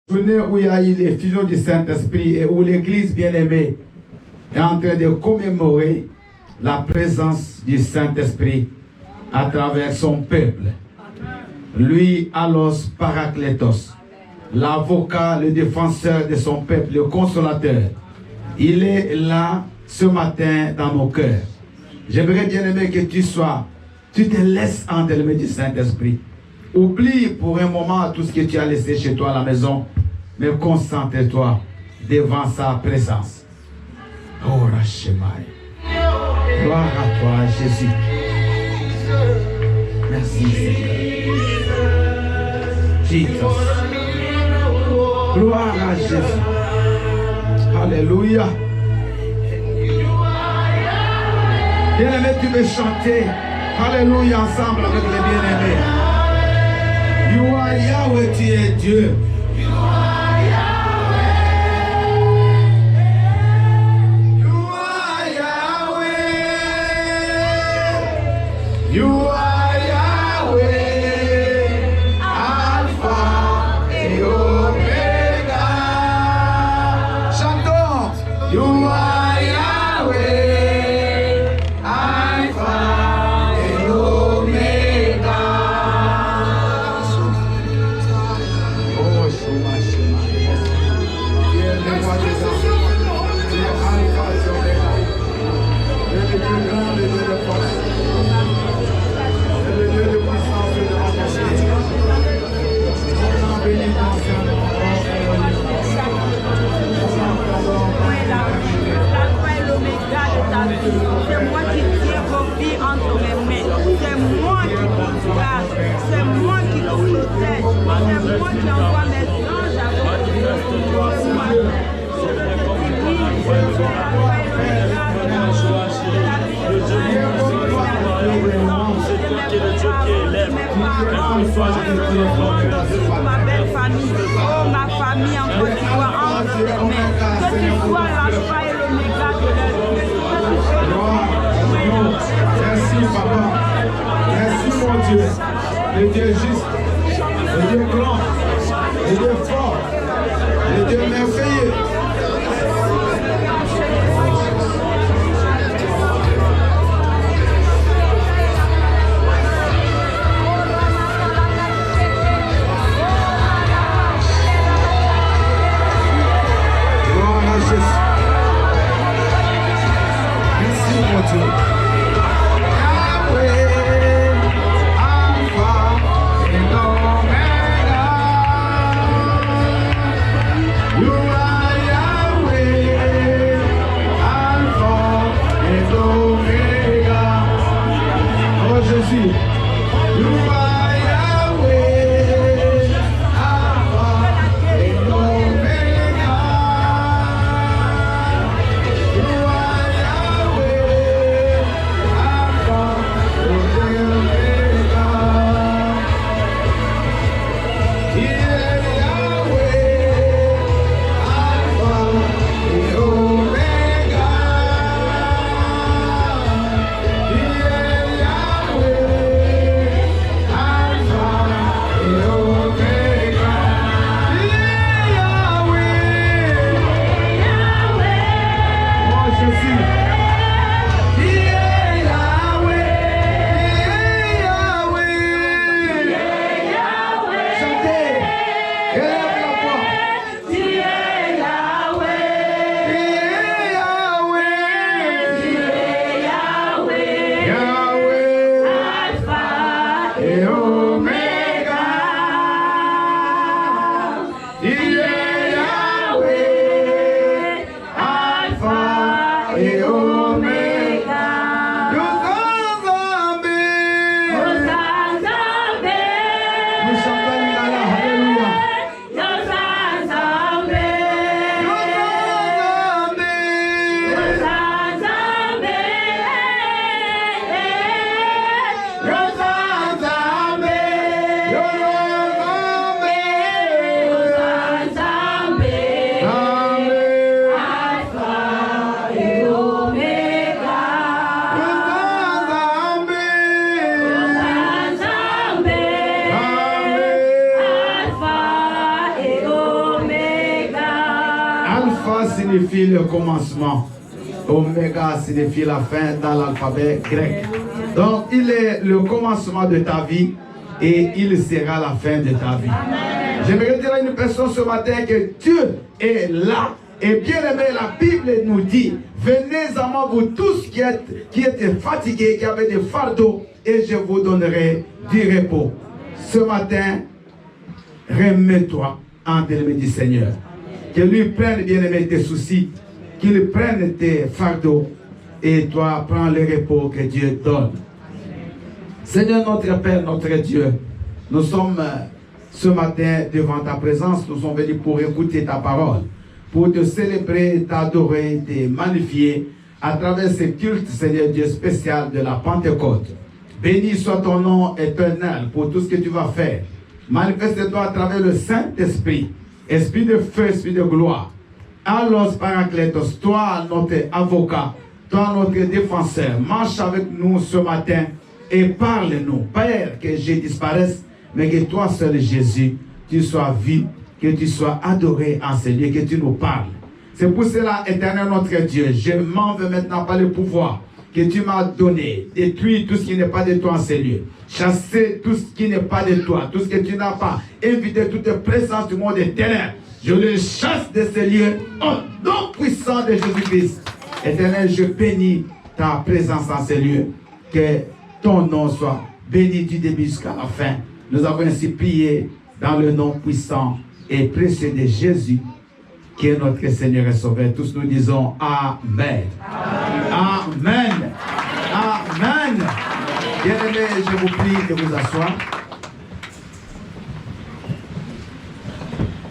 Journée où il y a eu l'effusion du Saint-Esprit et où l'Église bien-aimée est en train de commémorer la présence du Saint-Esprit à travers son peuple. Lui, Allos Parakletos, l'avocat, le défenseur de son peuple, le consolateur, il est là ce matin dans nos cœurs. J'aimerais bien aimer que tu te laisses envelopper du Saint-Esprit. Oublie pour un moment tout ce que tu as laissé chez toi à la maison, mais concentre-toi devant sa présence. Oh, Rachemai. Gloire à toi, Jésus. Merci, Seigneur. Jesus. Gloire à Jésus. Alléluia. Bien-aimé, tu veux chanter. Alléluia, ensemble avec les bien-aimés. You are Yahweh, tu es Dieu. You are Yahweh. You are Yahweh. You are Yahweh. Alpha et Omega. Chantons. You are Yahweh. Alpha et Omega. C'est moi qui tiens vos vies entre mes mains. C'est moi qui vous garde. C'est moi qui vous protège. C'est moi qui envoie mes anges à votre ma belle famille, oh ma famille en Côte d'Ivoire, entre tes mains. Que tu sois l'alpha et l'oméga de leur vie. Merci, Papa. Merci, mon Dieu. Le Dieu juste, le Dieu grand, le Dieu fort, le Dieu merveilleux. Gloire à Jésus. Merci, mon Dieu. Jésus, you are Yahweh, Alpha et Omega. You are Yahweh, Alpha et Omega. He is Yahweh, Alpha et Omega. He is Yahweh. signifie le commencement. Oméga signifie la fin dans l'alphabet grec. Donc, il est le commencement de ta vie et il sera la fin de ta vie. J'aimerais dire à une personne ce matin que Dieu est là. Et bien aimé, la Bible nous dit, venez à moi vous tous qui êtes fatigués, qui avez des fardeaux, et je vous donnerai du repos. Ce matin, remets-toi entre les mains du Seigneur. Que lui prenne, bien aimé, tes soucis, qu'il prenne tes fardeaux, et toi, prends le repos que Dieu donne. Seigneur notre Père, notre Dieu, nous sommes ce matin devant ta présence, nous sommes venus pour écouter ta parole, pour te célébrer, t'adorer, te magnifier à travers ce culte, Seigneur Dieu, spécial de la Pentecôte. Béni soit ton nom éternel pour tout ce que tu vas faire. Manifeste-toi à travers le Saint-Esprit, esprit de feu, esprit de gloire. Allos Paracletos, toi notre avocat, toi notre défenseur, marche avec nous ce matin et parle-nous. Père, que je disparaisse, mais que toi seul Jésus, tu sois vu, que tu sois adoré, enseigné, que tu nous parles. C'est pour cela, éternel notre Dieu, je m'en veux maintenant par le pouvoir que tu m'as donné. Détruire tout ce qui n'est pas de toi en ces lieux. Chasser tout ce qui n'est pas de toi, tout ce que tu n'as pas. Éviter toute présence du monde des ténèbres. Je le chasse de ces lieux au nom puissant de Jésus-Christ. Éternel, je bénis ta présence en ces lieux. Que ton nom soit béni du début jusqu'à la fin. Nous avons ainsi prié dans le nom puissant et précieux de Jésus, qui est notre Seigneur et Sauveur. Tous nous disons Amen. Amen. Amen. Bien-aimés, je vous prie de vous asseoir.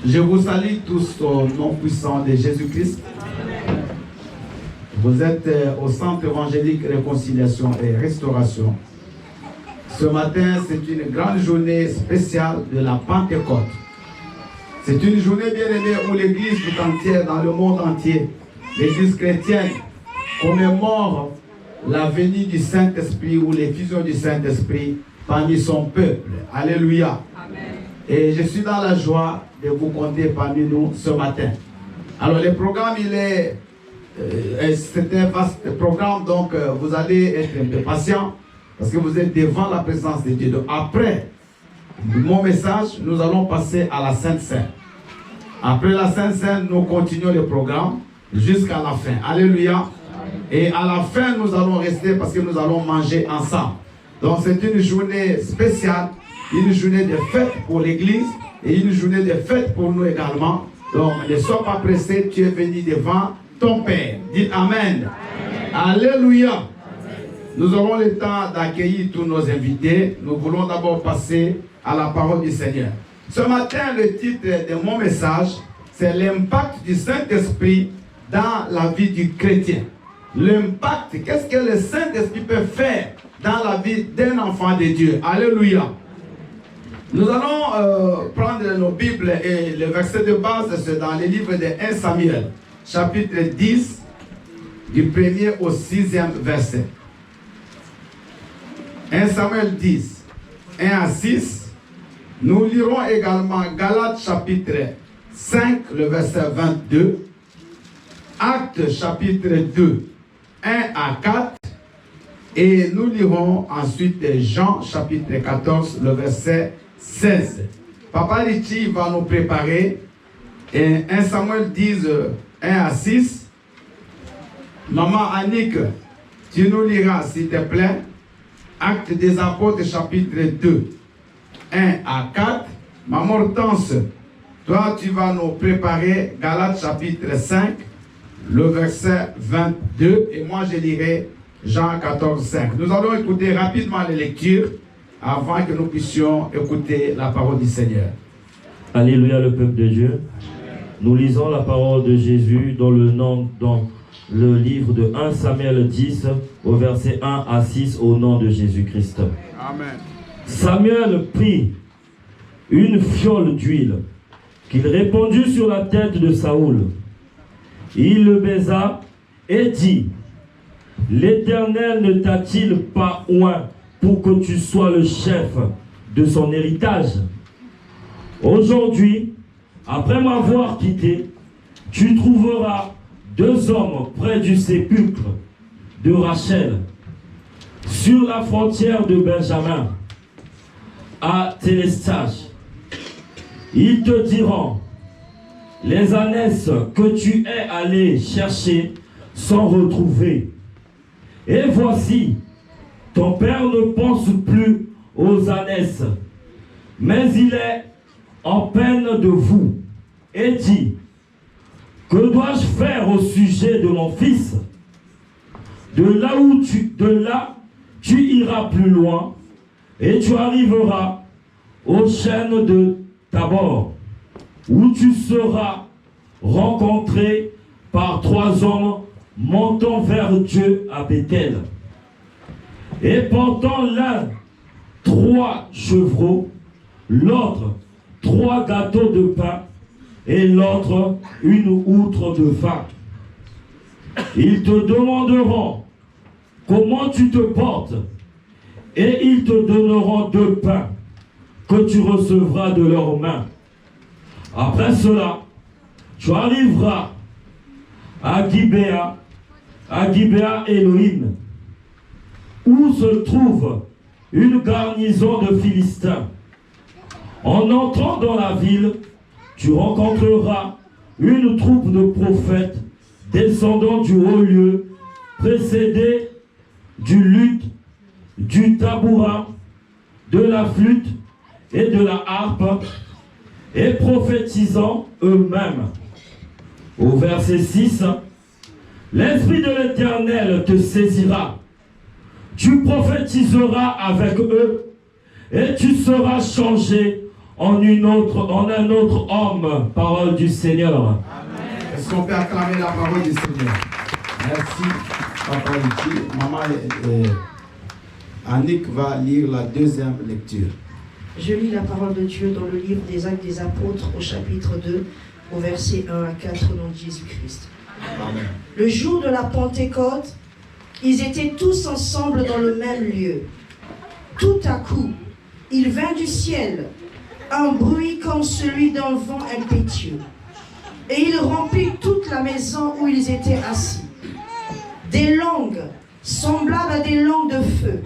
Je vous salue tous au nom puissant de Jésus-Christ. Vous êtes au Centre évangélique Réconciliation et Restauration. Ce matin, c'est une grande journée spéciale de la Pentecôte. C'est une journée bien aimée où l'Église tout entière, dans le monde entier, l'Église chrétienne, commémore la venue du Saint-Esprit ou l'effusion du Saint-Esprit parmi son peuple. Alléluia. Amen. Et je suis dans la joie de vous compter parmi nous ce matin. Alors le programme, c'est un vaste programme, donc vous allez être un peu patient parce que vous êtes devant la présence de Dieu. Donc après mon message, nous allons passer à la Sainte Seine. Après la Sainte Seine, nous continuons le programme jusqu'à la fin. Alléluia. Et à la fin, nous allons rester parce que nous allons manger ensemble. Donc c'est une journée spéciale, une journée de fête pour l'Église et une journée de fête pour nous également. Donc ne sois pas pressé, tu es venu devant ton Père. Dites Amen. Alléluia. Nous aurons le temps d'accueillir tous nos invités. Nous voulons d'abord passer à la parole du Seigneur. Ce matin, le titre de mon message, c'est l'impact du Saint-Esprit dans la vie du chrétien. L'impact, qu'est-ce que le Saint-Esprit peut faire dans la vie d'un enfant de Dieu? Alléluia. Nous allons prendre nos Bibles et le verset de base, c'est dans le livre de 1 Samuel, chapitre 10, du 1er au 6e verset. 1 Samuel 10, 1 à 6. Nous lirons également Galates chapitre 5, le verset 22. Actes chapitre 2, 1 à 4. Et nous lirons ensuite Jean chapitre 14, le verset 16. Papa Richie va nous préparer 1 Samuel 10, 1 à 6. Maman Annick, tu nous liras s'il te plaît Actes des Apôtres chapitre 2, 1 à 4. Maman Hortense, toi tu vas nous préparer Galates chapitre 5, le verset 22. Et moi je lirai Jean 14, 5. Nous allons écouter rapidement les lectures avant que nous puissions écouter la parole du Seigneur. Alléluia, le peuple de Dieu. Nous lisons la parole de Jésus dans le livre de 1 Samuel 10 au verset 1 à 6 au nom de Jésus-Christ. Amen. Samuel prit une fiole d'huile qu'il répandit sur la tête de Saoul. Il le baisa et dit: L'Éternel ne t'a-t-il pas oint pour que tu sois le chef de son héritage? Aujourd'hui, après m'avoir quitté, tu trouveras 2 hommes près du sépulcre de Rachel, sur la frontière de Benjamin, à Télestage. Ils te diront, les ânesses que tu es allé chercher sont retrouvées. Et voici, ton père ne pense plus aux ânesses, mais il est en peine de vous, et dit, que dois-je faire au sujet de mon fils? De là, tu iras plus loin, et tu arriveras aux chênes de Tabor, où tu seras rencontré par 3 hommes montant vers Dieu à Bethel, et portant l'un 3 chevreaux, l'autre 3 gâteaux de pain, et l'autre 1 outre de vin. Ils te demanderont comment tu te portes, et ils te donneront 2 pains que tu recevras de leurs mains. Après cela, tu arriveras à Gibéa Elohim, où se trouve une garnison de Philistins. En entrant dans la ville, tu rencontreras une troupe de prophètes descendant du haut lieu, précédés du luth, du tabourin, de la flûte et de la harpe, et prophétisant eux-mêmes. Au verset 6, l'Esprit de l'Éternel te saisira. Tu prophétiseras avec eux, et tu seras changé en un autre homme. Parole du Seigneur. Amen. Est-ce qu'on peut acclamer la parole du Seigneur? Merci, Papa Luchi. Maman Annick va lire la 2e lecture. Je lis la parole de Dieu dans le livre des Actes des Apôtres au chapitre 2, au verset 1 à 4 au nom de Jésus-Christ. Amen. Le jour de la Pentecôte, ils étaient tous ensemble dans le même lieu. Tout à coup, il vint du ciel un bruit comme celui d'un vent impétueux. Et il remplit toute la maison où ils étaient assis. Des langues, semblables à des langues de feu,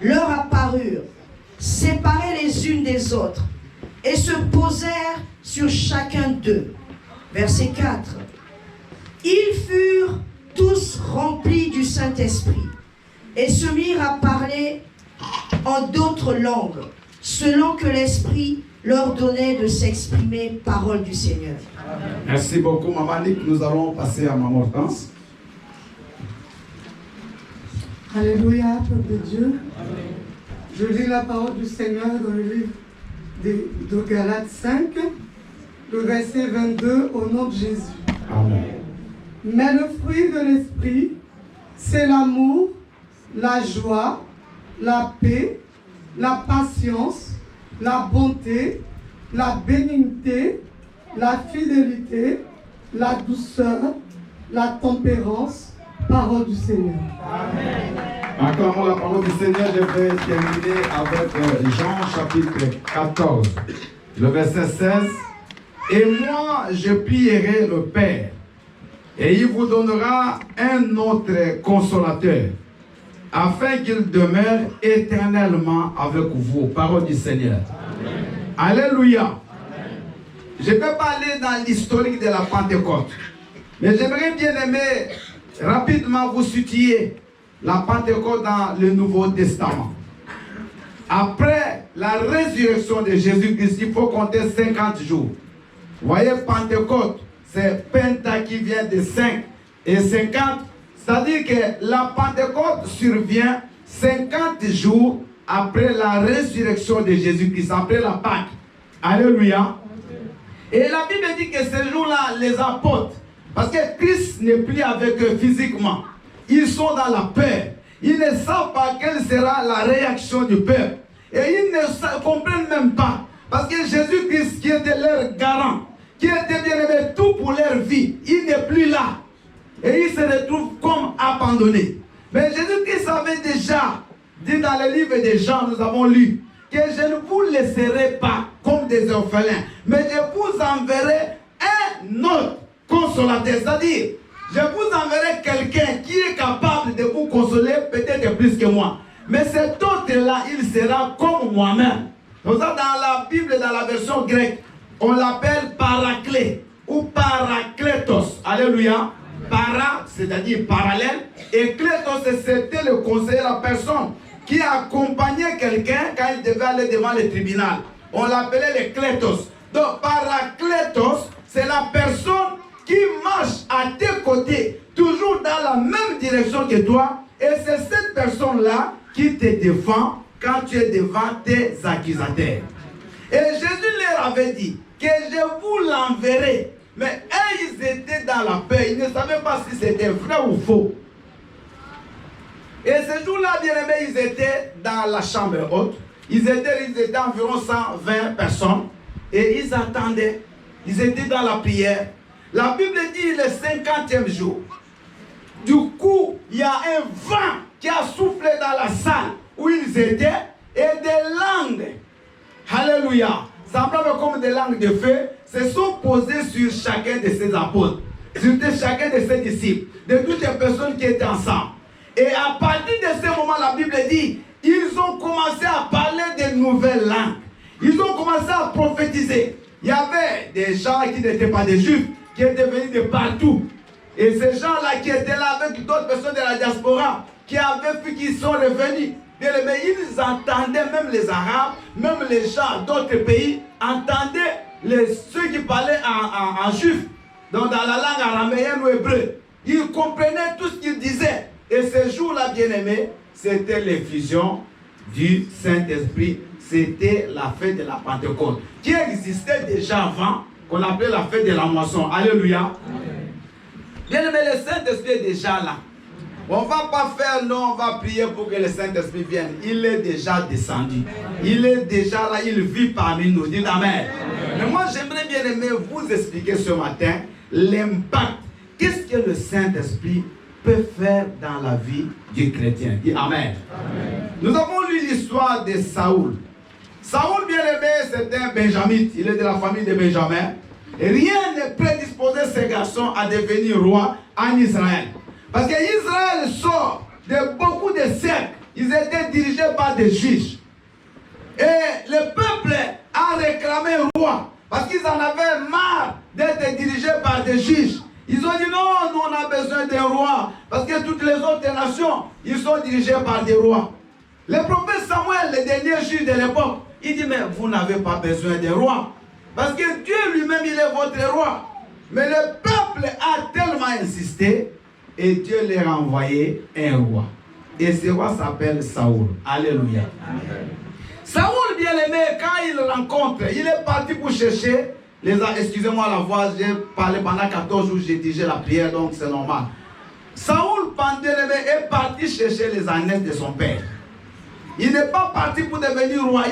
leur apparurent, séparées les unes des autres, et se posèrent sur chacun d'eux. Verset 4. Ils furent tous remplis du Saint-Esprit, et se mirent à parler en d'autres langues, selon que l'Esprit leur donnait de s'exprimer, parole du Seigneur. Merci beaucoup, Maman Nick. Nous allons passer à Maman Hortense. Alléluia, peuple de Dieu. Amen. Je lis la parole du Seigneur dans le livre de Galates 5, le verset 22, au nom de Jésus. Amen. Mais le fruit de l'Esprit, c'est l'amour, la joie, la paix, la patience, la bonté, la bénignité, la fidélité, la douceur, la tempérance, parole du Seigneur. Amen. Acclamons la parole du Seigneur. Je vais terminer avec Jean chapitre 14, le verset 16. Et moi, je prierai le Père, et il vous donnera un autre consolateur, afin qu'il demeure éternellement avec vous. Parole du Seigneur. Amen. Alléluia. Amen. Je ne peux pas aller dans l'historique de la Pentecôte, mais j'aimerais bien aimer rapidement vous situer la Pentecôte dans le Nouveau Testament. Après la résurrection de Jésus-Christ, il faut compter 50 jours. Vous voyez, Pentecôte, c'est Penta qui vient de 5 et 50. C'est-à-dire que la Pentecôte survient 50 jours après la résurrection de Jésus-Christ, après la Pâque. Alléluia. Et la Bible dit que ces jours-là, les apôtres, parce que Christ n'est plus avec eux physiquement, ils sont dans la peur. Ils ne savent pas quelle sera la réaction du peuple. Et ils ne comprennent même pas. Parce que Jésus-Christ, qui était leur garant, qui était bien aimé tout pour leur vie, il n'est plus là. Et ils se retrouvent comme abandonnés. Mais Jésus-Christ avait déjà dit dans le livre des Jean, nous avons lu, que je ne vous laisserai pas comme des orphelins, mais je vous enverrai un autre consolateur. C'est-à-dire, Je vous enverrai quelqu'un qui est capable de vous consoler, peut-être plus que moi. Mais cet autre-là, il sera comme moi-même. Dans la Bible, dans la version grecque, on l'appelle paraclet ou parakletos. Alléluia. Para, c'est-à-dire parallèle. Et kletos, c'était le conseiller, la personne qui accompagnait quelqu'un quand il devait aller devant le tribunal. On l'appelait le kletos. Donc, parakletos, c'est la personne qui marche à tes côtés, toujours dans la même direction que toi. Et c'est cette personne-là qui te défend quand tu es devant tes accusateurs. Et Jésus leur avait dit que je vous l'enverrai. Mais eux, ils étaient dans la paix. Ils ne savaient pas si c'était vrai ou faux. Et ce jour-là, bien aimés, ils étaient dans la chambre haute. Ils étaient environ 120 personnes. Et ils attendaient. Ils étaient dans la prière. La Bible dit le 50e jour. Du coup, il y a un vent qui a soufflé dans la salle où ils étaient. Et des langues, alléluia, semblables comme des langues de feu, se sont posées sur chacun de ses apôtres, sur chacun de ses disciples, de toutes les personnes qui étaient ensemble. Et à partir de ce moment, la Bible dit, ils ont commencé à parler de nouvelles langues. Ils ont commencé à prophétiser. Il y avait des gens qui n'étaient pas des Juifs, qui étaient venus de partout. Et ces gens-là qui étaient là avec d'autres personnes de la diaspora, qui avaient vu qu'ils sont revenus. Mais ils entendaient, même les Arabes, même les gens d'autres pays, entendaient ceux qui parlaient en juif, donc dans la langue araméenne ou hébreu. Ils comprenaient tout ce qu'ils disaient. Et ce jour-là, bien aimé, c'était l'effusion du Saint-Esprit. C'était la fête de la Pentecôte, qui existait déjà avant, qu'on appelait la fête de la moisson. Alléluia. Bien aimé, le Saint-Esprit est déjà là. On ne va pas faire, non, on va prier pour que le Saint-Esprit vienne. Il est déjà descendu. Il est déjà là, il vit parmi nous. Dites Amen. Mais moi, j'aimerais bien aimer vous expliquer ce matin l'impact. Qu'est-ce que le Saint-Esprit peut faire dans la vie du chrétien? Dites Amen. Nous avons lu l'histoire de Saoul. Saoul, bien aimé, c'était un benjamite. Il est de la famille de Benjamin. Et rien ne prédisposait ces garçons à devenir roi en Israël. Parce qu'Israël sort de beaucoup de siècles. Ils étaient dirigés par des juges. Et le peuple a réclamé un roi. Parce qu'ils en avaient marre d'être dirigés par des juges. Ils ont dit non, nous on a besoin d'un roi. Parce que toutes les autres nations, ils sont dirigés par des rois. Le prophète Samuel, le dernier juge de l'époque, il dit mais vous n'avez pas besoin d'un roi. Parce que Dieu lui-même, il est votre roi. Mais le peuple a tellement insisté. Et Dieu leur a envoyé un roi. Et ce roi s'appelle Saoul. Alléluia. Amen. Saoul, bien aimé, quand il rencontre, il est parti pour chercher excusez-moi la voix, j'ai parlé pendant 14 jours, j'ai dirigé la prière, donc c'est normal. Saoul, bien aimé, est parti chercher les ânesses de son père. Il n'est pas parti pour devenir roi.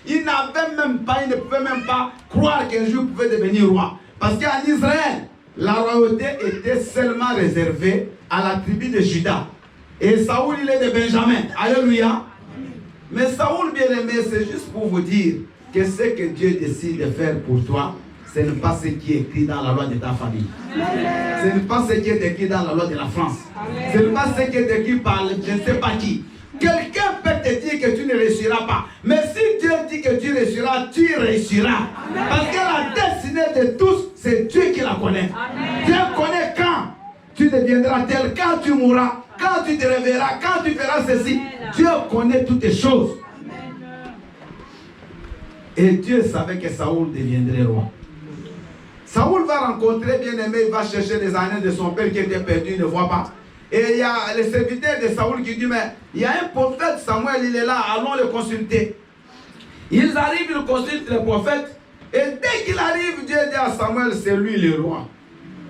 Il n'avait même pas, il ne pouvait même pas croire qu'un jour il pouvait devenir roi. Parce qu'en Israël, la royauté était seulement réservée à la tribu de Juda. Et Saoul, il est de Benjamin. Alléluia. Mais Saoul, bien aimé, c'est juste pour vous dire que ce que Dieu décide de faire pour toi, ce n'est pas ce qui est écrit dans la loi de ta famille. Ce n'est pas ce qui est écrit dans la loi de la France. Ce n'est pas ce qui est écrit par je ne sais pas qui. Quelqu'un peut te dire que tu ne réussiras pas. Mais si Dieu dit que tu réussiras, tu réussiras. Parce que la destinée de tous, c'est Dieu qui la connaît. Amen. Dieu connaît quand tu deviendras tel, quand tu mourras, quand tu te réveilleras, quand tu feras ceci. Amen. Dieu connaît toutes les choses. Amen. Et Dieu savait que Saoul deviendrait roi. Saoul va rencontrer, bien aimé, il va chercher les ânes de son père qui était perdu, il ne voit pas. Et il y a le serviteur de Saoul qui dit, mais il y a un prophète, Samuel, il est là, allons le consulter. Ils arrivent, ils consultent le prophète. Et dès qu'il arrive, Dieu dit à Samuel, c'est lui le roi.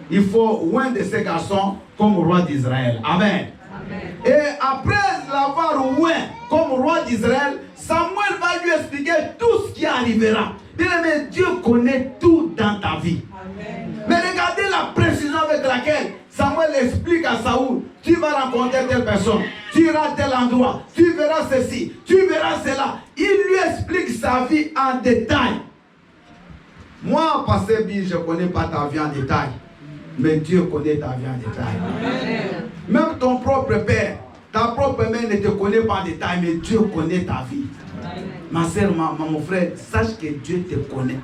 Il faut un de ces garçons comme roi d'Israël. Amen. Amen. Et après l'avoir oint comme roi d'Israël, Samuel va lui expliquer tout ce qui arrivera. Bien aimé, Dieu connaît tout dans ta vie. Amen. Mais regardez la précision avec laquelle Samuel explique à Saoul, tu vas rencontrer telle personne, tu iras à tel endroit, tu verras ceci, tu verras cela. Il lui explique sa vie en détail. Moi, Pasteur Bill, je ne connais pas ta vie en détail. Mais Dieu connaît ta vie en détail. Amen. Même ton propre père, ta propre mère ne te connaît pas en détail, mais Dieu connaît ta vie. Amen. Ma soeur, mon frère, sache que Dieu te connaît.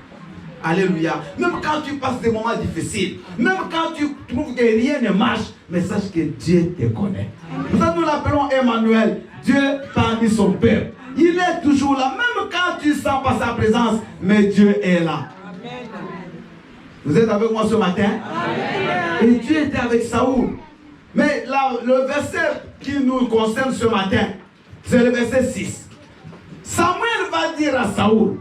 Alléluia. Même quand tu passes des moments difficiles, même quand tu trouves que rien ne marche, mais sache que Dieu te connaît. Nous l'appelons Emmanuel, Dieu parmi son peuple. Il est toujours là, même quand tu ne sens pas sa présence, mais Dieu est là. Amen. Vous êtes avec moi ce matin? Amen. Et Dieu était avec Saoul. Mais là, le verset qui nous concerne ce matin, c'est le verset 6. Samuel va dire à Saoul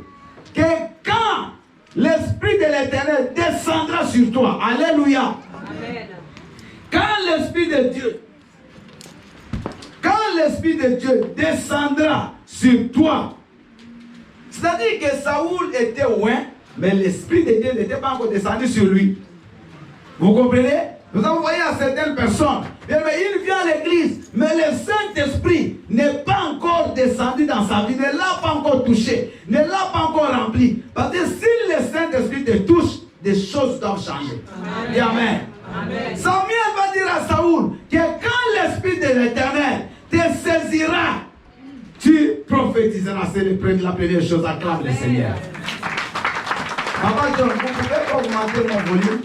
que quand l'Esprit de l'Éternel descendra sur toi, alléluia. Amen. Quand l'Esprit de Dieu descendra sur toi, c'est-à-dire que Saoul était loin, mais l'Esprit de Dieu n'était pas encore descendu sur lui. Vous comprenez? Nous avons voyé à certaines personnes, mais il vient à l'église, mais le Saint-Esprit n'est pas encore descendu dans sa vie, ne l'a pas encore touché, ne l'a pas encore rempli. Parce que si le Saint-Esprit te touche, des choses doivent changer. Amen. Amen. Amen. Samuel va dire à Saoul que quand l'Esprit de l'Éternel te saisira, tu prophétiseras. C'est la première chose, acclame le Seigneur. Papa John, vous pouvez augmenter mon volume?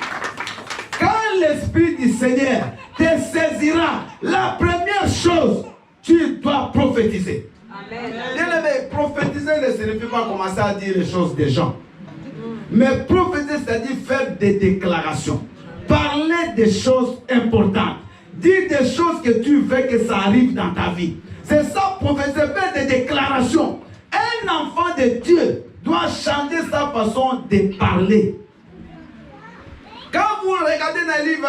Quand l'Esprit du Seigneur te saisira, la première chose, tu dois prophétiser. Amen. Mais prophétiser ne signifie pas commencer à dire les choses des gens. Mais prophétiser, c'est-à-dire faire des déclarations. Parler des choses importantes. Dire des choses que tu veux que ça arrive dans ta vie. C'est ça, prophétiser, faire des déclarations. Un enfant de Dieu doit changer sa façon de parler. Quand vous regardez dans le livre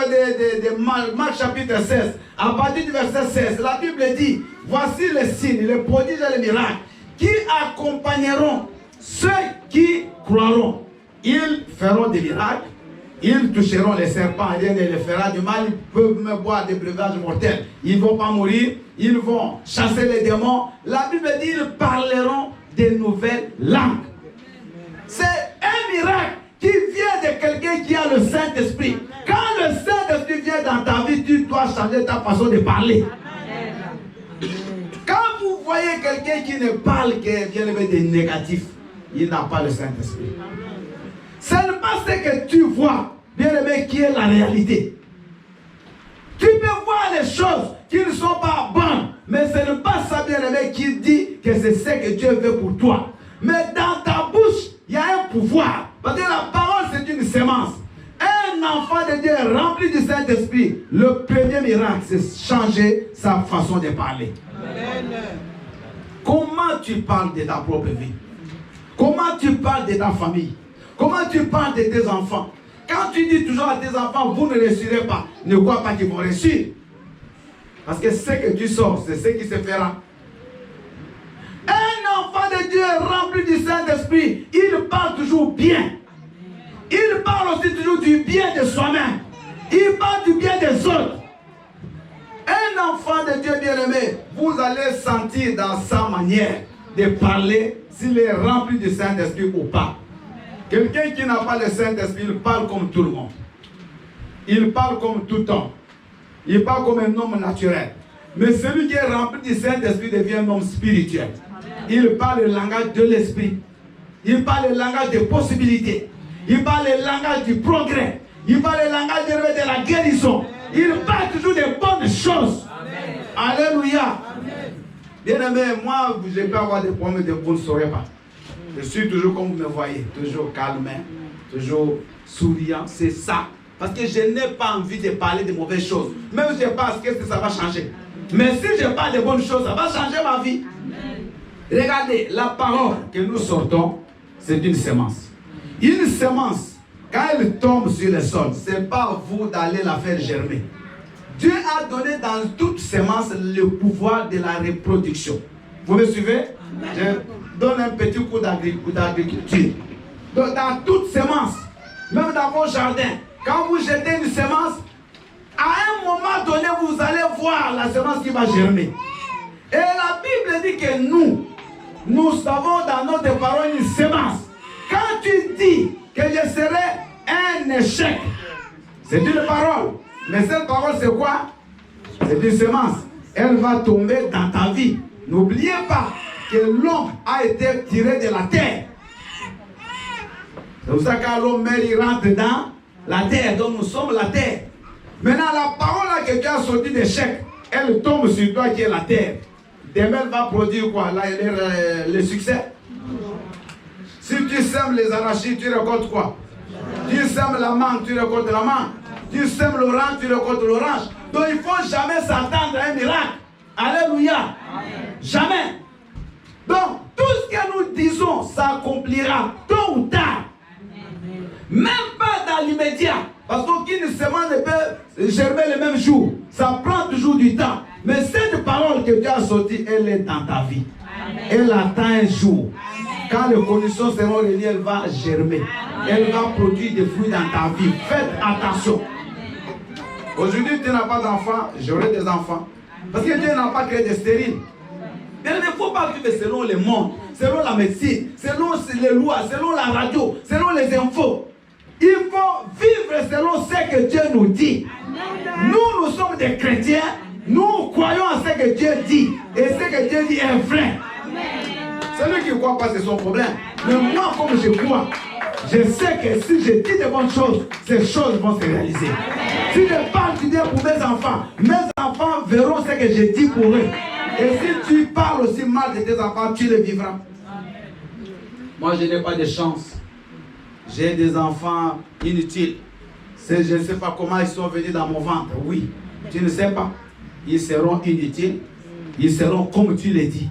de Marc chapitre 16, à partir du verset 16, la Bible dit, voici les signes, les prodiges et les miracles qui accompagneront ceux qui croiront. Ils feront des miracles, ils toucheront les serpents, rien ne les fera du mal, ils peuvent même boire des breuvages mortels. Ils ne vont pas mourir, ils vont chasser les démons. La Bible dit, ils parleront de nouvelles langues. C'est un miracle qui vient de quelqu'un qui a le Saint-Esprit. Quand le Saint-Esprit vient dans ta vie, tu dois changer ta façon de parler. Quand vous voyez quelqu'un qui ne parle que bien de négatif, il n'a pas le Saint-Esprit. Ce n'est pas ce que tu vois, bien aimé, qui est la réalité. Tu peux voir les choses qui ne sont pas bonnes, mais ce n'est pas ça, bien aimé, qui dit que c'est ce que Dieu veut pour toi. Mais dans ta bouche, il y a un pouvoir. Parce que la parole, c'est une sémence. Un enfant de Dieu rempli du Saint-Esprit, le premier miracle, c'est changer sa façon de parler. Amen. Comment tu parles de ta propre vie? Comment tu parles de ta famille? Comment tu parles de tes enfants? Quand tu dis toujours à tes enfants, vous ne réussirez pas, ne crois pas qu'ils vont réussir. Parce que ce que tu sors, c'est ce qui se fera. Un enfant de Dieu rempli du Saint-Esprit, il parle toujours bien. Il parle aussi toujours du bien de soi-même. Il parle du bien des autres. Un enfant de Dieu bien-aimé, vous allez sentir dans sa manière de parler s'il est rempli du Saint-Esprit ou pas. Quelqu'un qui n'a pas le Saint-Esprit, il parle comme tout le monde. Il parle comme tout homme. Il parle comme un homme naturel. Mais celui qui est rempli du Saint-Esprit devient un homme spirituel. Il parle le langage de l'esprit. Il parle le langage des possibilités. Il parle le langage du progrès. Il parle le langage de la guérison. Il parle toujours des bonnes choses. Amen. Alléluia. Bien aimé, moi, je peux avoir des problèmes que vous ne saurez pas. Je suis toujours comme vous me voyez, toujours calme, toujours souriant. C'est ça. Parce que je n'ai pas envie de parler de mauvaises choses. Même si je pense que ça va changer. Mais si je parle de bonnes choses, ça va changer ma vie. Regardez, la parole que nous sortons, c'est une sémence. Une sémence, quand elle tombe sur le sol, ce n'est pas à vous d'aller la faire germer. Dieu a donné dans toute sémence le pouvoir de la reproduction. Vous me suivez? Je donne un petit coup d'agriculture. Donc, dans toute sémence, même dans vos jardins, quand vous jetez une sémence, à un moment donné, vous allez voir la sémence qui va germer. Et la Bible dit que nous avons dans notre parole une sémence. Quand tu dis que je serai un échec, C'est une parole. Mais cette parole, c'est quoi? C'est une semence. Elle va tomber dans ta vie. N'oubliez pas que l'homme a été tiré de la terre. C'est pour ça que quand l'homme meurt, il rentre dans la terre. Donc nous sommes la terre. Maintenant, la parole là que tu as sorti des chèques, elle tombe sur toi qui est la terre. Demain, elle va produire quoi? Là, le succès. Si tu sèmes les arachides, tu récoltes quoi? Tu sèmes la mangue, tu récoltes la mangue. Tu sèmes l'orange, tu récoltes l'orange. Donc il ne faut jamais s'attendre à un miracle. Alléluia. Jamais. Donc tout ce que nous disons s'accomplira tôt ou tard. Même pas dans l'immédiat. Parce qu'aucune semence ne peut germer le même jour. Ça prend toujours du temps. Mais cette parole que tu as sortie, elle est dans ta vie. Elle attend un jour. Quand les conditions seront réunies, elle va germer. Elle va produire des fruits dans ta vie. Faites attention. Aujourd'hui, tu n'as pas d'enfants, j'aurai des enfants. Parce que Dieu n'a pas créé des stériles. Mais il ne faut pas vivre selon le monde, selon la médecine, selon les lois, selon la radio, selon les infos. Il faut vivre selon ce que Dieu nous dit. Nous sommes des chrétiens. Nous croyons à ce que Dieu dit. Et ce que Dieu dit est vrai. Celui qui ne croit pas, c'est son problème. Mais moi, comme je crois, je sais que si je dis de bonnes choses, ces choses vont se réaliser. Si je parle d'idées pour mes enfants verront ce que je dis pour eux. Et si tu parles aussi mal de tes enfants, tu le vivras. Moi, je n'ai pas de chance. J'ai des enfants inutiles. Je ne sais pas comment ils sont venus dans mon ventre. Oui, tu ne sais pas. Ils seront inutiles. Ils seront comme tu l'as dit.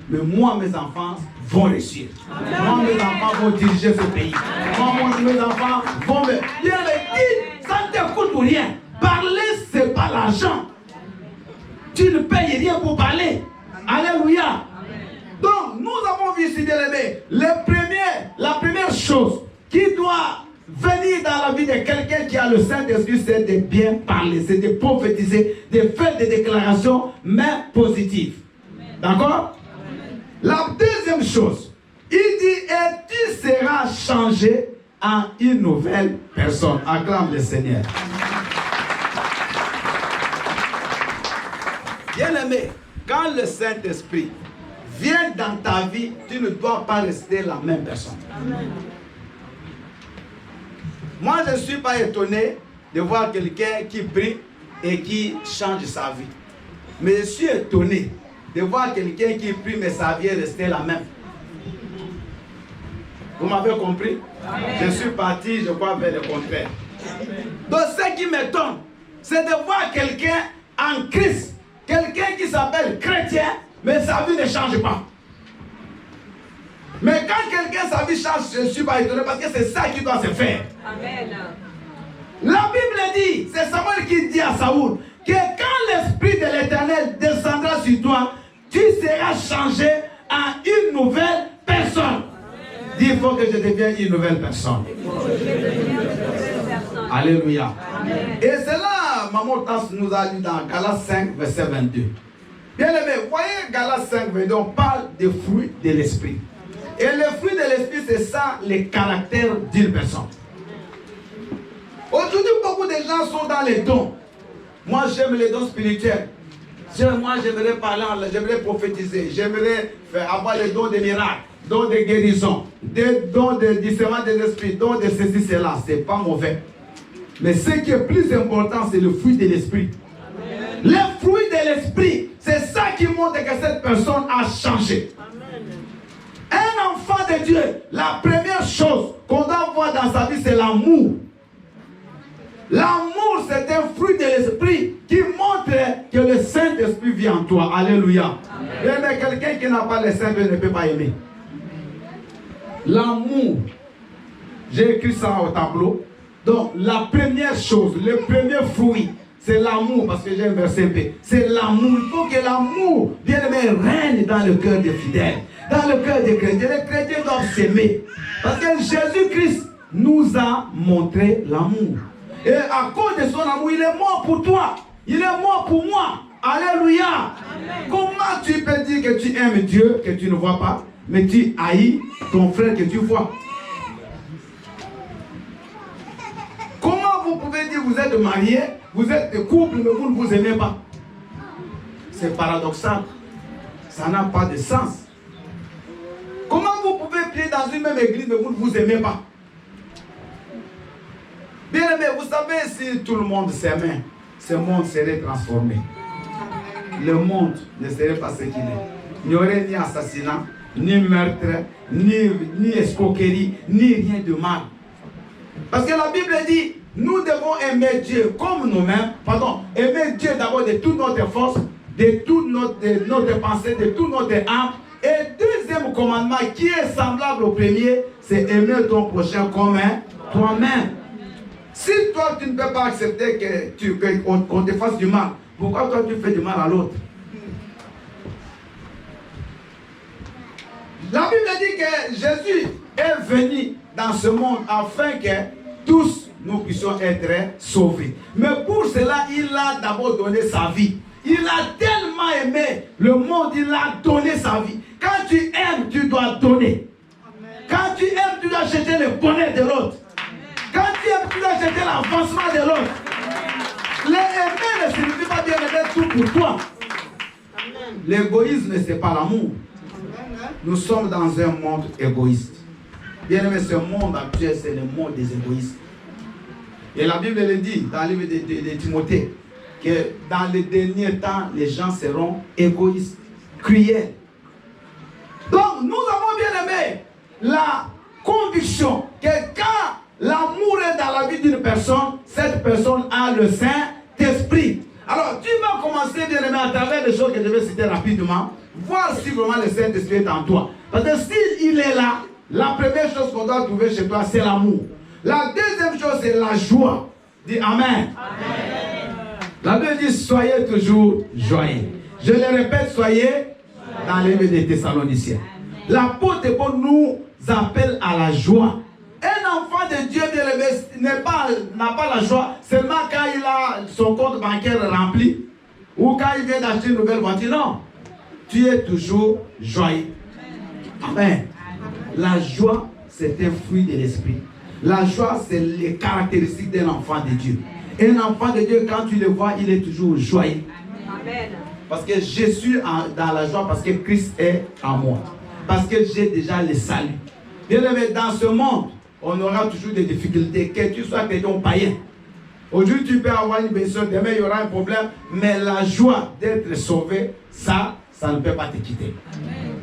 Mais moi, mes enfants vont réussir. Moi, mes enfants vont diriger ce pays. Moi, mes enfants vont me... Bien le dire, ça ne te coûte rien. Parler, ce n'est pas l'argent. Tu ne payes rien pour parler. Alléluia. Donc, nous avons vu ici, bien aimé, la première chose qui doit venir dans la vie de quelqu'un qui a le Saint-Esprit, c'est de bien parler, c'est de prophétiser, de faire des déclarations, mais positives. D'accord? La deuxième chose, il dit, et tu seras changé en une nouvelle personne. Acclame le Seigneur. Bien-aimé, quand le Saint-Esprit vient dans ta vie, tu ne dois pas rester la même personne. Amen. Moi, je ne suis pas étonné de voir quelqu'un qui prie et qui change sa vie. Mais je suis étonné de voir quelqu'un qui prie, mais sa vie est restée la même. Vous m'avez compris? Amen. Je suis parti, je crois, vers le contraire. Donc, ce qui m'étonne, c'est de voir quelqu'un en Christ, quelqu'un qui s'appelle chrétien, mais sa vie ne change pas. Mais quand quelqu'un, sa vie change, je ne suis pas étonné parce que c'est ça qui doit se faire. Amen. La Bible dit, c'est Samuel qui dit à Saoul, que quand l'Esprit de l'Éternel descendra sur toi, tu seras changé en une nouvelle personne. Dis, il faut que je devienne une nouvelle personne. Alléluia. Amen. Et c'est là, Maman Tass nous a dit dans Galates 5, verset 22. Bien aimé, voyez Galates 5, 22, on parle des fruits de l'Esprit. Et les fruits de l'Esprit, c'est ça, les caractères d'une personne. Aujourd'hui, beaucoup de gens sont dans les dons. Moi, j'aime les dons spirituels. Moi, j'aimerais parler, j'aimerais prophétiser, j'aimerais avoir les dons de miracles, dons de guérison, des dons de discernement des esprits, dons de ceci, cela. Ce n'est pas mauvais. Mais ce qui est plus important, c'est le fruit de l'Esprit. Les fruits de l'Esprit, c'est ça qui montre que cette personne a changé. Un enfant de Dieu, la première chose qu'on doit voir dans sa vie, c'est l'amour. L'amour, c'est un fruit de l'Esprit qui montre que le Saint-Esprit vit en toi. Alléluia. Mais quelqu'un qui n'a pas le Saint-Esprit ne peut pas aimer. L'amour. J'ai écrit ça au tableau. Donc, la première chose, le premier fruit, c'est l'amour, parce que j'ai un verset B. C'est l'amour. Il faut que l'amour, bien aimé, règne dans le cœur des fidèles, dans le cœur des chrétiens. Les chrétiens doivent s'aimer. Parce que Jésus-Christ nous a montré l'amour. Et à cause de son amour, il est mort pour toi. Il est mort pour moi. Alléluia. Amen. Comment tu peux dire que tu aimes Dieu, que tu ne vois pas, mais tu haïs ton frère que tu vois? Comment vous pouvez dire vous êtes mariés, vous êtes de couple, mais vous ne vous aimez pas. C'est paradoxal. Ça n'a pas de sens. Comment vous pouvez prier dans une même église, mais vous ne vous aimez pas? Bien aimé, vous savez, si tout le monde s'aimait, ce monde serait transformé. Le monde ne serait pas ce qu'il est. Il n'y aurait ni assassinat, ni meurtre, ni escroquerie, ni rien de mal. Parce que la Bible dit, nous devons aimer Dieu comme nous-mêmes, aimer Dieu d'abord de toute notre force, de toute notre pensée, de toute notre âme. Et deuxième commandement qui est semblable au premier, c'est aimer ton prochain comme toi-même. Si toi tu ne peux pas accepter qu'on te fasse du mal, pourquoi toi tu fais du mal à l'autre? La Bible dit que Jésus est venu dans ce monde afin que tous nous puissions être sauvés. Mais pour cela, il a d'abord donné sa vie. Il a tellement aimé le monde, il a donné sa vie. Quand tu aimes, tu dois donner. Quand tu aimes, tu dois chercher le bonheur de l'autre. Quand tu aimes, tu dois chercher l'avancement de l'autre. L'aimer ne signifie pas bien aimer tout pour toi. L'égoïsme, ce n'est pas l'amour. Nous sommes dans un monde égoïste. Bien aimé, ce monde actuel, c'est le monde des égoïstes. Et la Bible le dit dans le livre de Timothée, que dans les derniers temps, les gens seront égoïstes, cruels. Donc, nous avons bien aimé la conviction que quand l'amour est dans la vie d'une personne, cette personne a le Saint-Esprit. Alors, tu vas commencer bien aimé à travers les choses que je vais citer rapidement, voir si vraiment le Saint-Esprit est en toi. Parce que s'il est là, la première chose qu'on doit trouver chez toi, c'est l'amour. La deuxième chose, c'est la joie. Dis Amen. Amen. La Bible dit, soyez toujours joyeux. Je le répète, soyez dans les livres des Thessaloniciens. L'apôtre Paul nous appelle à la joie. Un enfant de Dieu n'a pas la joie seulement quand il a son compte bancaire rempli ou quand il vient d'acheter une nouvelle voiture. Non, tu es toujours joyeux. Amen. La joie, c'est un fruit de l'esprit. La joie, c'est les caractéristiques d'un enfant de Dieu. Un enfant de Dieu, quand tu le vois, il est toujours joyeux. Amen. Parce que je suis dans la joie, parce que Christ est en moi. Parce que j'ai déjà le salut. Bien aimé, dans ce monde, on aura toujours des difficultés, que tu sois chrétien ou païen. Aujourd'hui, tu peux avoir une blessure, demain, il y aura un problème, mais la joie d'être sauvé, ça ne peut pas te quitter. Amen.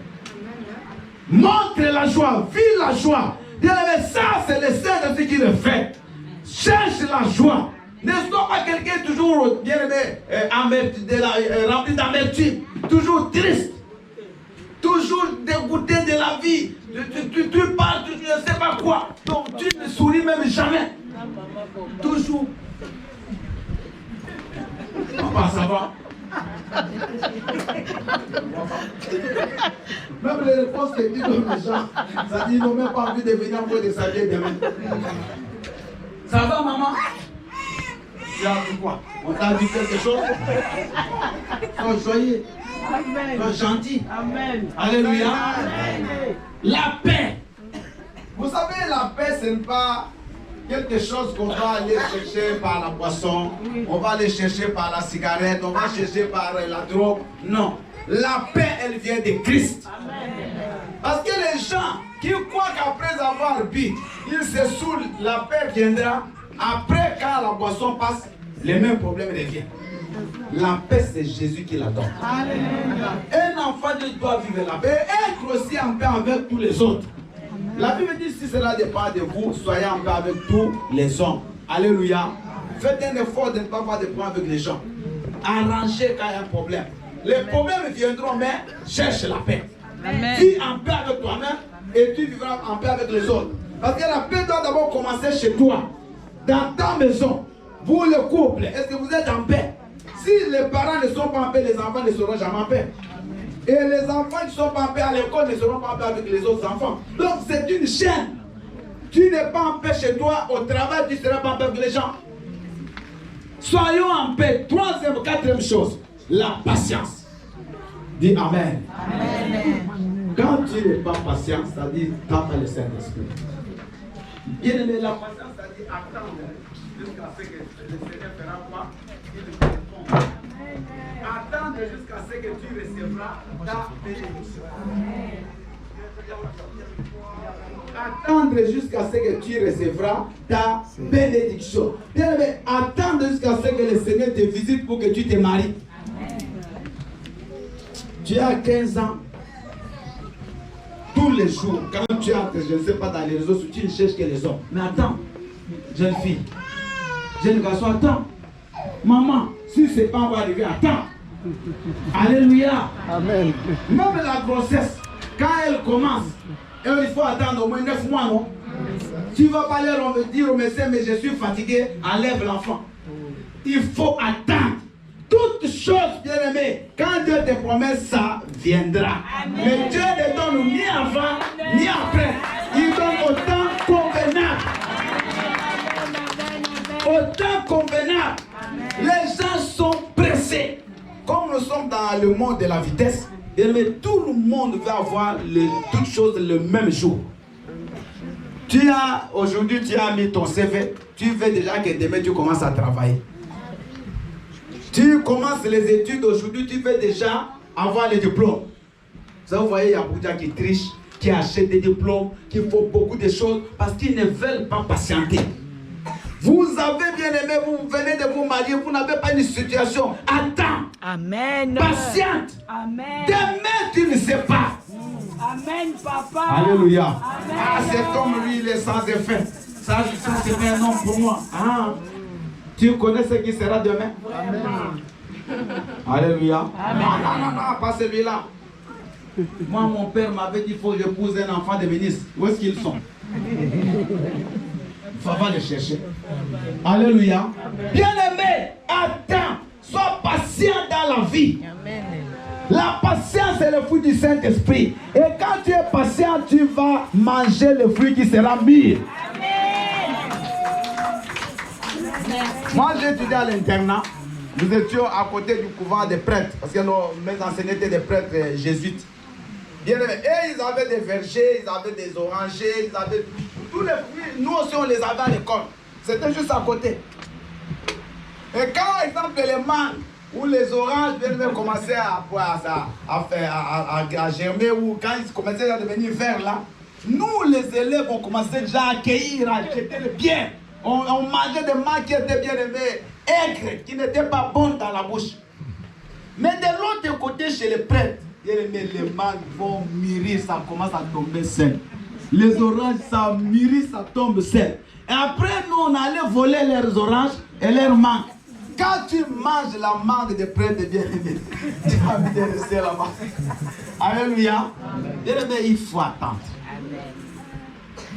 Montre la joie, vis la joie. Bien aimé, ça, c'est le Saint-Esprit qui le fait. Cherche la joie. Ne sois pas quelqu'un toujours, bien aimé, rempli d'amertume, toujours triste, toujours dégoûté de la vie. Tu parles, tu ne sais pas quoi. Donc tu ne souris même jamais. Toujours. Ça va. Même les réponses que disent les gens, ça dit qu'ils n'ont même pas envie de venir pour des saluer demain. Ça va, maman? Tu as dit quoi? On t'a dit quelque chose? Sois joyeux. Sois gentil. Amen. Alléluia. Amen. La paix. Vous savez, la paix, ce n'est pas quelque chose qu'on va aller chercher par la boisson, on va aller chercher par la cigarette, on va chercher par la drogue. Non. La paix, elle vient de Christ. Amen. Parce que les gens qui croient qu'après avoir bu, ils se saoulent, la paix viendra. Après, quand la boisson passe, les mêmes problèmes reviennent. La paix, c'est Jésus qui la donne. Un enfant de Dieu doit vivre la paix et être aussi en paix avec tous les autres. La Bible dit, si cela dépend de vous, soyez en paix avec tous les hommes. Alléluia. Faites un effort de ne pas avoir de problème avec les gens. Arrangez quand il y a un problème. Les problèmes viendront, mais cherche la paix. Amen. Vis en paix avec toi-même et tu vivras en paix avec les autres. Parce que la paix doit d'abord commencer chez toi, dans ta maison. Vous le couple, est-ce que vous êtes en paix? Si les parents ne sont pas en paix, les enfants ne seront jamais en paix. Et les enfants qui ne sont pas en paix à l'école ne seront pas en paix avec les autres enfants. Donc c'est une chaîne. Tu n'es pas en paix chez toi, au travail, tu ne seras pas en paix avec les gens. Soyons en paix. Troisième, quatrième chose, la patience. Dis Amen. Amen. Quand tu n'es pas patient, c'est-à-dire tu n'as pas le Saint-Esprit. Bien aimé, la patience, ça dit attendre jusqu'à ce que le Seigneur fera quoi? Il te répond. Attendre jusqu'à ce que tu recevras ta bénédiction. Attendre jusqu'à ce que tu recevras ta bénédiction. Bien aimé, attendre jusqu'à ce que le Seigneur te visite pour que tu te maries. Tu as 15 ans. Tous les jours, quand tu entres, je ne sais pas, dans les réseaux sociaux, tu ne cherches que les hommes. Mais attends, jeune fille, jeune garçon, attends. Maman, si ce n'est pas encore arrivé, attends. Alléluia. Amen. Même la grossesse, quand elle commence, il faut attendre au moins 9 mois, non? Tu ne vas pas leur dire au médecin, mais je suis fatigué, enlève l'enfant. Il faut attendre. Toutes choses, bien aimées, quand Dieu te promet, ça viendra. Amen. Mais Dieu ne donne ni avant, ni après. Il donne au temps convenable. Au temps convenable. Les gens sont pressés. Comme nous sommes dans le monde de la vitesse, bien aimé, tout le monde veut avoir toutes choses le même jour. Aujourd'hui, tu as mis ton CV, tu veux déjà que demain tu commences à travailler. Tu commences les études aujourd'hui, tu veux déjà avoir les diplômes. Ça, vous voyez, il y a beaucoup de gens qui trichent, qui achètent des diplômes, qui font beaucoup de choses parce qu'ils ne veulent pas patienter. Vous avez bien aimé, vous venez de vous marier, vous n'avez pas une situation. Attends. Amen. Patiente. Amen. Demain, tu ne sais pas. Amen, papa. Alléluia. Amen. Ah, cet homme, lui, il est sans effet. Ça, c'est un homme pour moi. Ah. Tu connais ce qui sera demain? Amen. Alléluia. Amen. Non, pas celui-là. Moi, mon père m'avait dit qu'il faut que j'épouse un enfant de ministre. Où est-ce qu'ils sont? Il faut pas les chercher. Alléluia. Bien-aimé, attends. Sois patient dans la vie. Amen. La patience est le fruit du Saint-Esprit. Et quand tu es patient, tu vas manger le fruit qui sera mûr. Moi, j'ai étudié à l'internat. Nous étions à côté du couvent des prêtres. Parce que mes enseignants étaient des prêtres jésuites. Bien aimés. Et ils avaient des vergers, ils avaient des orangers, ils avaient tous les fruits. Nous aussi, on les avait à l'école. C'était juste à côté. Et quand, par exemple, les mangues ou les oranges commençaient à germer, ou quand ils commençaient à devenir verts là, nous, les élèves, on commençait déjà à accueillir, à jeter le bien. On mangeait des mangues qui étaient bien aimées, aigres, qui n'étaient pas bonnes dans la bouche. Mais de l'autre côté, chez les prêtres, les mangues vont mûrir, ça commence à tomber sec. Les oranges, ça mûrit, ça tombe sec. Et après, nous, on allait voler leurs oranges et leurs mangues. Quand tu manges la mangue des prêtres bien aimés, tu as envie de rester là-bas. Alléluia. Bien aimé, il faut attendre.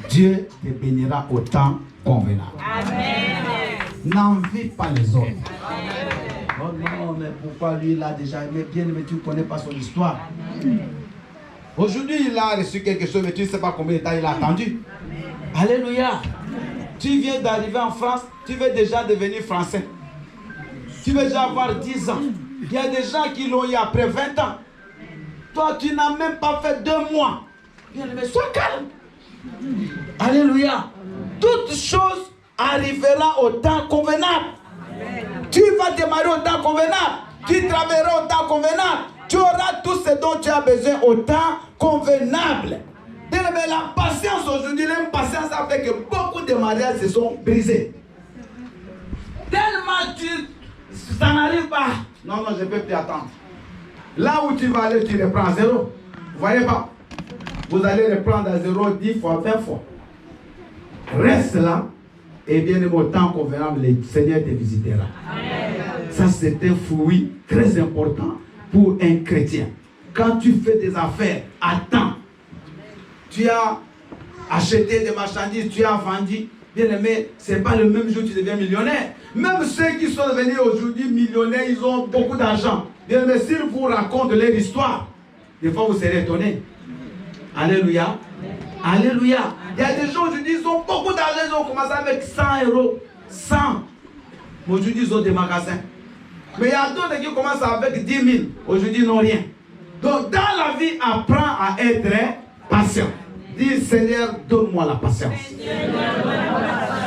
Dieu te bénira au temps convenable. Amen. N'envie pas les autres. Oh non, mais pourquoi lui il a déjà aimé bien, mais tu ne connais pas son histoire. Aujourd'hui, il a reçu quelque chose, mais tu ne sais pas combien de temps il a attendu. Alléluia. Tu viens d'arriver en France, tu veux déjà devenir français. Tu veux déjà avoir 10 ans. Il y a des gens qui l'ont eu après 20 ans. Toi, tu n'as même pas fait 2 mois. Bien aimé, sois calme. Alléluia. Toutes choses arriveront au temps convenable. Tu vas démarrer au temps convenable. Tu travailleras au temps convenable. Tu auras tout ce dont tu as besoin au temps convenable. Bien aimé, la patience aujourd'hui, l'impatience a fait que beaucoup de mariages se sont brisés. Tellement ça n'arrive pas. Non, je ne peux plus attendre. Là où tu vas aller, tu reprends à zéro. Vous voyez pas? Vous allez reprendre à zéro 10 fois, 20 fois. Reste là. Et bien aimé, au temps convenable, le Seigneur te visitera. Amen. Ça, c'est un fruit très important pour un chrétien. Quand tu fais des affaires, attends. Tu as acheté des marchandises, tu as vendu. Bien aimé, ce n'est pas le même jour que tu deviens millionnaire. Même ceux qui sont devenus aujourd'hui millionnaires, ils ont beaucoup d'argent. Bien aimé, s'ils vous racontent leur histoire, des fois vous serez étonnés. Alléluia. Alléluia. Il y a des gens aujourd'hui, ils ont beaucoup d'argent, ils ont commencé avec 100 euros. 100. Aujourd'hui, ils ont des magasins. Mais il y a d'autres qui commencent avec 10 000. Aujourd'hui, ils n'ont rien. Donc, dans la vie, apprends à être patient. Dis, Seigneur, donne-moi la patience.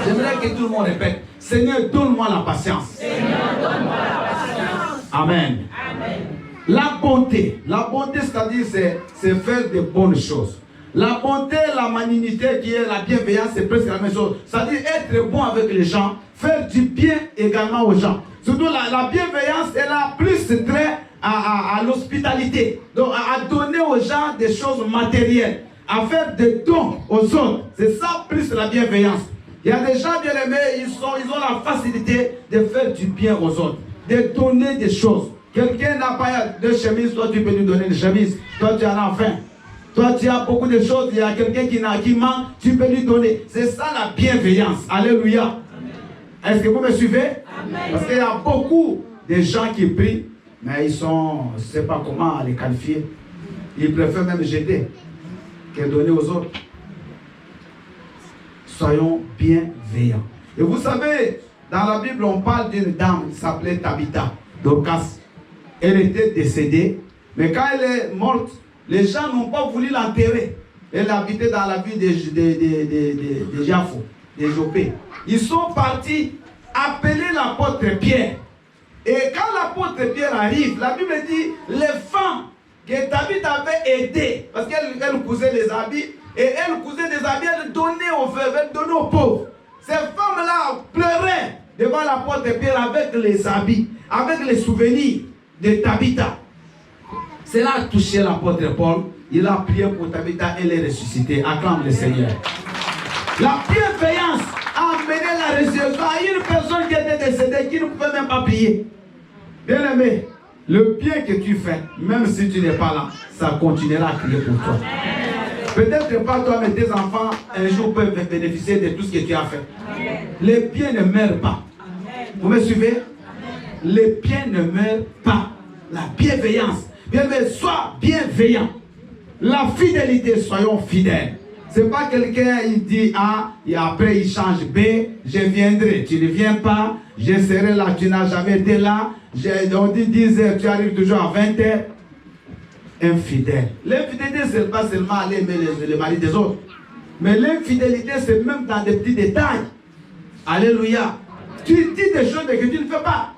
J'aimerais que tout le monde répète. Seigneur, donne-moi la patience. Amen. La bonté, c'est-à-dire c'est faire de bonnes choses. La bonté, la malignité qui est la bienveillance, c'est presque la même chose. C'est-à-dire être bon avec les gens, faire du bien également aux gens. Surtout la bienveillance, elle a plus trait à l'hospitalité. Donc à donner aux gens des choses matérielles, à faire des dons aux autres. C'est ça plus la bienveillance. Il y a des gens bien aimés, ils ont la facilité de faire du bien aux autres, de donner des choses. Quelqu'un n'a pas de chemise, toi tu peux lui donner une chemise. Toi tu en as faim. Toi tu as beaucoup de choses, il y a quelqu'un qui manque, tu peux lui donner. C'est ça la bienveillance. Alléluia. Est-ce que vous me suivez? Amen. Parce qu'il y a beaucoup de gens qui prient, mais ils sont, je ne sais pas comment les qualifier. Ils préfèrent même jeter que donner aux autres. Soyons bienveillants. Et vous savez, dans la Bible, on parle d'une dame qui s'appelait Tabitha, Dorcas. Elle était décédée, mais quand elle est morte, les gens n'ont pas voulu l'enterrer. Elle habitait dans la ville de Jaffo, de Jopé. Ils sont partis appeler l'apôtre Pierre. Et quand l'apôtre Pierre arrive, la Bible dit, les femmes que Tabitha avait aidées, parce qu'elle cousait les habits, et elle cousait des habits, elle donnait aux veuves, elle donnait aux pauvres. Ces femmes-là pleuraient devant l'apôtre Pierre avec les habits, avec les souvenirs de Tabitha. Cela a touché l'apôtre Paul. Il a prié pour Tabitha, elle est ressuscitée. Acclame le Seigneur. La bienveillance a amené la résurrection à une personne qui était décédée, qui ne pouvait même pas prier. Bien aimé, le bien que tu fais, même si tu n'es pas là, ça continuera à crier pour toi. Peut-être pas toi, mais tes enfants, un jour peuvent bénéficier de tout ce que tu as fait. Les biens ne meurent pas. Vous me suivez? Les biens ne meurent pas. La bienveillance. Bien, mais sois bienveillant. La fidélité, soyons fidèles. C'est pas quelqu'un, il dit A, et après il change B, je viendrai. Tu ne viens pas, je serai là, tu n'as jamais été là. On dit 10 heures, tu arrives toujours à 20 heures. Infidèle. L'infidélité, ce n'est pas seulement aller aimer les maris des autres. Mais l'infidélité, c'est même dans des petits détails. Alléluia. Tu dis des choses que tu ne fais pas.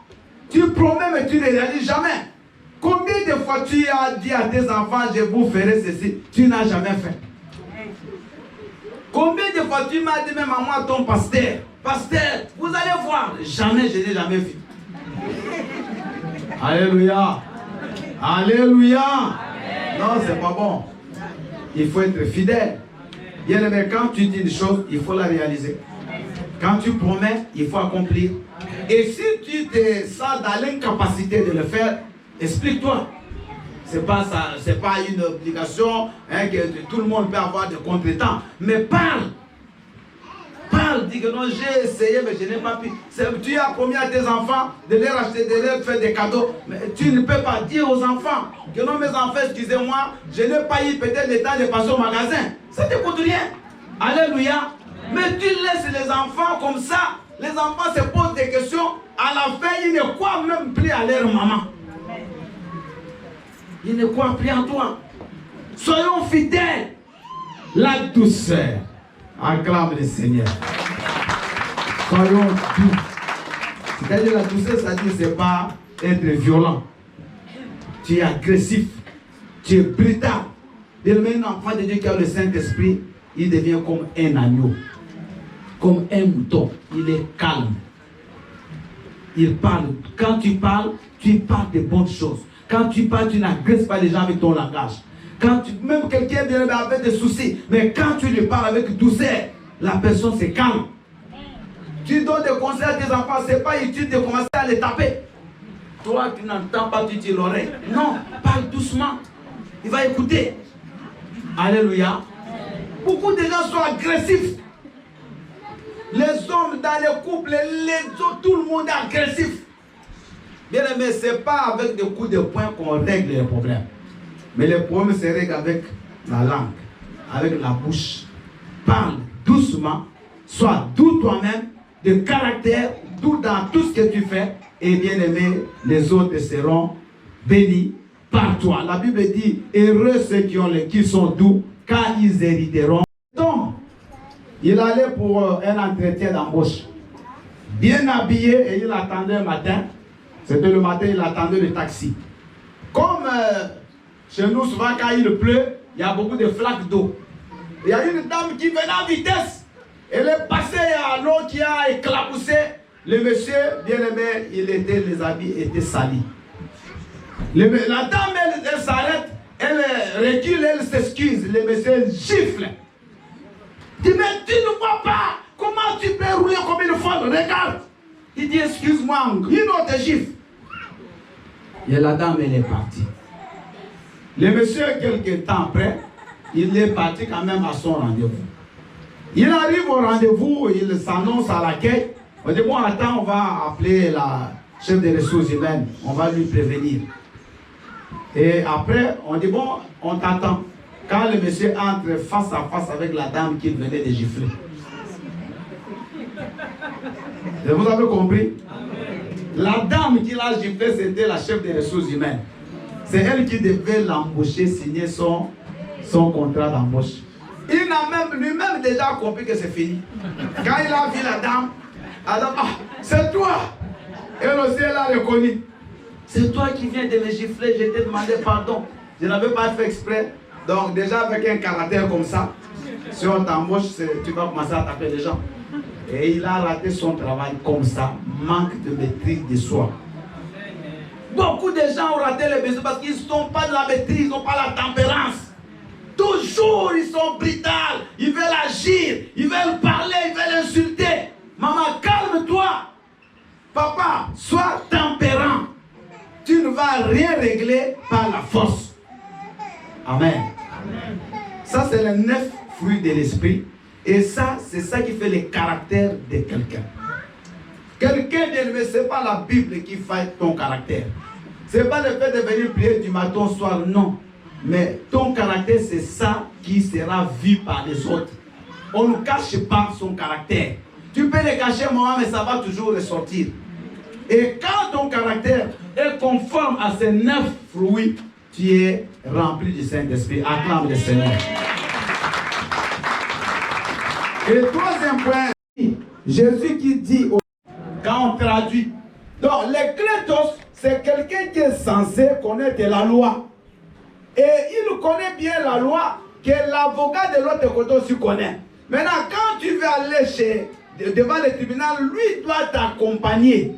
Tu promets, mais tu ne réalises jamais. Combien de fois tu as dit à tes enfants, je vous ferai ceci, tu n'as jamais fait. Combien de fois tu m'as dit même à moi, ton pasteur, vous allez voir, jamais, je n'ai jamais vu. Alléluia. Alléluia. Non, c'est pas bon. Il faut être fidèle. Bien aimé, quand tu dis une chose, il faut la réaliser. Quand tu promets, il faut accomplir. Et si tu te sens dans l'incapacité de le faire, explique-toi. C'est pas une obligation que tout le monde peut avoir de contretemps. Mais parle. Parle, dis que non, j'ai essayé, mais je n'ai pas pu. Tu as promis à tes enfants de leur acheter, de leur faire des cadeaux. Mais tu ne peux pas dire aux enfants que non, mes enfants, excusez-moi, je n'ai pas eu peut-être le temps de passer au magasin. Ça ne te coûte rien. Alléluia. Mais tu laisses les enfants comme ça. Les enfants se posent des questions. À la fin, ils ne croient même plus à leur maman. Ils ne croient plus en toi. Soyons fidèles. La douceur. Acclame le Seigneur. Soyons doux. C'est-à-dire la douceur, c'est-à-dire c'est pas être violent. Tu es agressif. Tu es brutal. Dès le même enfant de Dieu qui a le Saint-Esprit, il devient comme un agneau. Comme un mouton. Il est calme. Il parle. Quand tu parles de bonnes choses. Quand tu parles, tu n'agresses pas les gens avec ton langage. Même quelqu'un vient avec des soucis, mais quand tu lui parles avec douceur, la personne se calme. Tu donnes des conseils à tes enfants, ce n'est pas utile de commencer à les taper. Toi, tu n'entends pas, tu dis l'oreille. Non, parle doucement. Il va écouter. Alléluia. Beaucoup de gens sont agressifs. Les hommes dans les couples, les autres, tout le monde est agressif. Bien aimé, ce n'est pas avec des coups de poing qu'on règle les problèmes. Mais les problèmes se règlent avec la langue, avec la bouche. Parle doucement, sois doux toi-même, de caractère, doux dans tout ce que tu fais. Et bien aimé, les autres seront bénis par toi. La Bible dit, heureux ceux qui sont doux, quand ils hériteront. Donc, il allait pour un entretien d'embauche. Bien habillé, et il attendait le matin. C'était le matin, il attendait le taxi. Comme chez nous, souvent quand il pleut, il y a beaucoup de flaques d'eau. Il y a une dame qui venait en vitesse. Elle est passée à l'eau qui a éclaboussé. Le monsieur, bien aimé, les habits étaient salis. La dame, elle s'arrête, elle recule, elle s'excuse. Le monsieur gifle. Il dit, mais tu ne vois pas comment tu peux rouler comme une folle. Regarde. Il dit, excuse-moi, une autre gifle. Et la dame, elle est partie. Le monsieur, quelques temps après, il est parti quand même à son rendez-vous. Il arrive au rendez-vous, il s'annonce à l'accueil. On dit, bon, attends, on va appeler la chef des ressources humaines. On va lui prévenir. Et après, on dit, bon, on t'attend. Quand le monsieur entre face à face avec la dame qu'il venait de gifler. Et vous avez compris? La dame qui l'a giflé, c'était la chef des ressources humaines. C'est elle qui devait l'embaucher, signer son contrat d'embauche. Il n'a même lui-même déjà compris que c'est fini. Quand il a vu la dame, elle a dit, ah, c'est toi. Elle aussi, elle a reconnu. C'est toi qui viens de me gifler, je t'ai demandé pardon. Je n'avais pas fait exprès. Donc déjà avec un caractère comme ça, si on t'embauche, tu vas commencer à taper les gens. Et il a raté son travail comme ça, manque de maîtrise de soi. Beaucoup de gens ont raté les besoins parce qu'ils ne sont pas de la maîtrise, ils n'ont pas la tempérance. Toujours ils sont brutaux, ils veulent agir, ils veulent parler, ils veulent insulter. Maman, calme-toi. Papa, sois tempérant. Tu ne vas rien régler par la force. Amen. Ça, c'est les 9 fruits de l'esprit. Et ça, c'est ça qui fait le caractère de quelqu'un. Quelqu'un ne sait pas la Bible qui fait ton caractère. Ce n'est pas le fait de venir prier du matin au soir, non. Mais ton caractère, c'est ça qui sera vu par les autres. On ne cache pas son caractère. Tu peux le cacher, maman, mais ça va toujours ressortir. Et quand ton caractère est conforme à ces 9 fruits, tu es rempli du Saint-Esprit. Acclame le Seigneur. Et troisième point, Jésus qui dit, quand on traduit, donc les kletos, c'est quelqu'un qui est censé connaître la loi. Et il connaît bien la loi que l'avocat de l'autre côté aussi connaît. Maintenant, quand tu veux aller devant le tribunal, lui doit t'accompagner.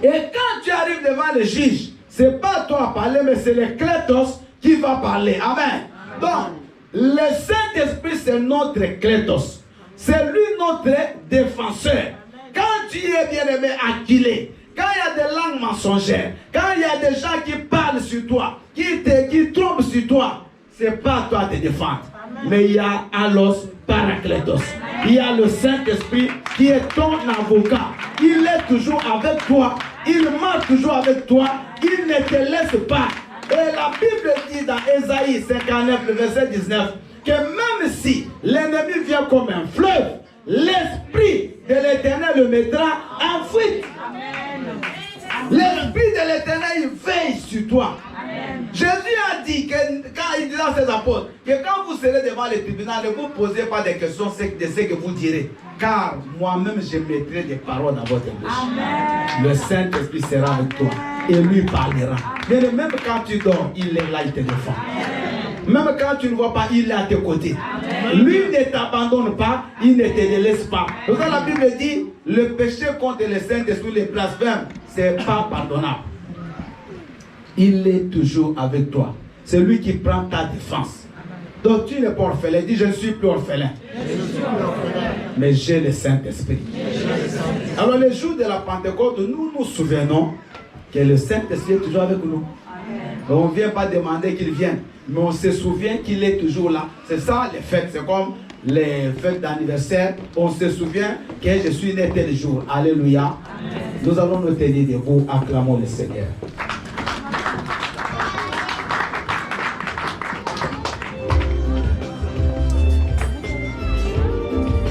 Et quand tu arrives devant le juge, ce n'est pas toi à parler, mais c'est le kletos qui va parler. Amen. Donc, le Saint-Esprit, c'est notre kletos. C'est lui notre défenseur. Quand tu es bien aimé acculé, quand il y a des langues mensongères, quand il y a des gens qui parlent sur toi, qui trompent sur toi, ce n'est pas à toi de te défendre. Mais il y a Allos Parakletos. Il y a le Saint-Esprit qui est ton avocat. Il est toujours avec toi. Il marche toujours avec toi. Il ne te laisse pas. Et la Bible dit dans Ésaïe 59, le verset 19, que même si l'ennemi vient comme un fleuve, l'Esprit de l'Éternel le mettra en fuite. L'Esprit de l'Éternel, il veille sur toi. Amen. Jésus a dit, que, quand il dit à ses apôtres, que quand vous serez devant le tribunal, ne vous posez pas des questions de ce que vous direz. Car moi-même, je mettrai des paroles dans votre bouche. Amen. Le Saint-Esprit sera avec toi et lui parlera. Mais même quand tu dors, il est là, il te défend. Amen. Même quand tu ne vois pas, il est à tes côtés. Amen. Lui ne t'abandonne pas, il ne te délaisse pas. Donc la Bible dit, le péché contre le Saint-Esprit, les blasphèmes, ce n'est pas pardonnable. Il est toujours avec toi. C'est lui qui prend ta défense. Donc tu n'es pas orphelin. Dis, je ne suis plus orphelin. Mais j'ai le Saint-Esprit. Alors les jours de la Pentecôte, nous nous souvenons que le Saint-Esprit est toujours avec nous. On ne vient pas demander qu'il vienne, mais on se souvient qu'il est toujours là. C'est ça les fêtes, c'est comme les fêtes d'anniversaire. On se souvient que je suis né tel jour. Alléluia. Amen. Nous allons nous tenir debout, acclamons le Seigneur.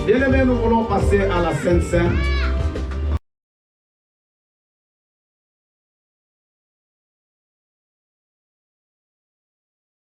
Bien aimés, nous voulons passer à la Sainte Seine.